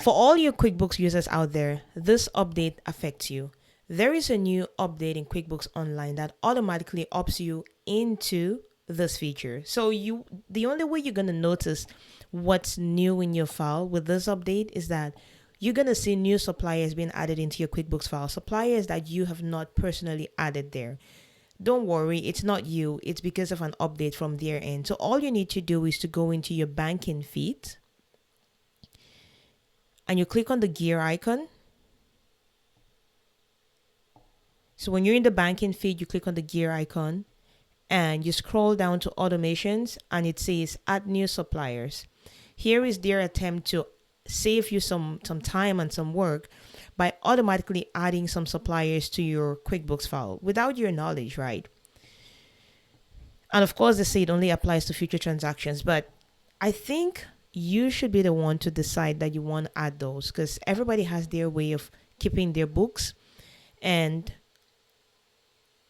For all your QuickBooks users out there, this update affects you. There is a new update in QuickBooks Online that automatically opts you into this feature. So the only way you're going to notice what's new in your file with this update is that you're going to see new suppliers being added into your QuickBooks file, suppliers that you have not personally added there. Don't worry, it's not you. It's because of an update from their end. So all you need to do is to go into your banking feed and you click on the gear icon. So when you're in the banking feed, you click on the gear icon and you scroll down to automations and it says add new suppliers. Here is their attempt to save you some time and some work by automatically adding some suppliers to your QuickBooks file without your knowledge, right? And of course, they say it only applies to future transactions, but I think you should be the one to decide that you want to add those, because everybody has their way of keeping their books, and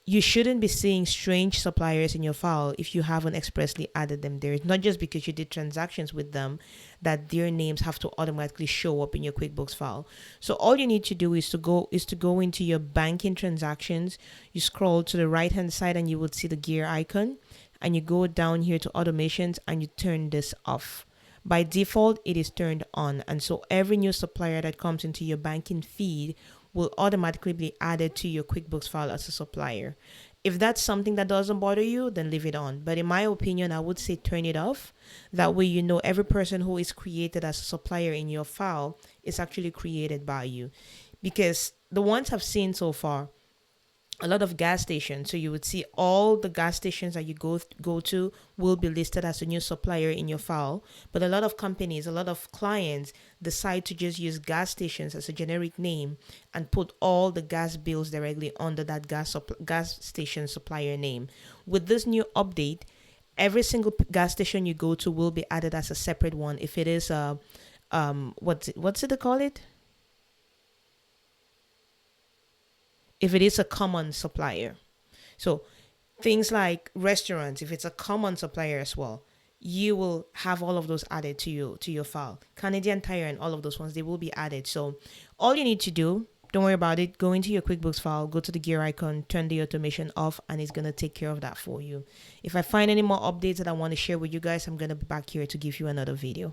you shouldn't be seeing strange suppliers in your file if you haven't expressly added them there. It's not just because you did transactions with them that their names have to automatically show up in your QuickBooks file. So all you need to do is to go into your banking transactions. You scroll to the right hand side and you would see the gear icon, and you go down here to automations and you turn this off. By default, it is turned on, and so every new supplier that comes into your banking feed will automatically be added to your QuickBooks file as a supplier. If that's something that doesn't bother you, then leave it on. But in my opinion, I would say turn it off. That way you know every person who is created as a supplier in your file is actually created by you. Because the ones I've seen so far, a lot of gas stations, so you would see all the gas stations that you go to will be listed as a new supplier in your file. But a lot of companies, a lot of clients decide to just use gas stations as a generic name and put all the gas bills directly under that gas station supplier name. With this new update, every single gas station you go to will be added as a separate one. If it is what's it they call it? If it is a common supplier. So things like restaurants, if it's a common supplier as well, you will have all of those added to your file. Canadian Tire and all of those ones, they will be added. So all you need to do, don't worry about it, go into your QuickBooks file, go to the gear icon, turn the automation off, and it's going to take care of that for you. If I find any more updates that I want to share with you guys, I'm going to be back here to give you another video.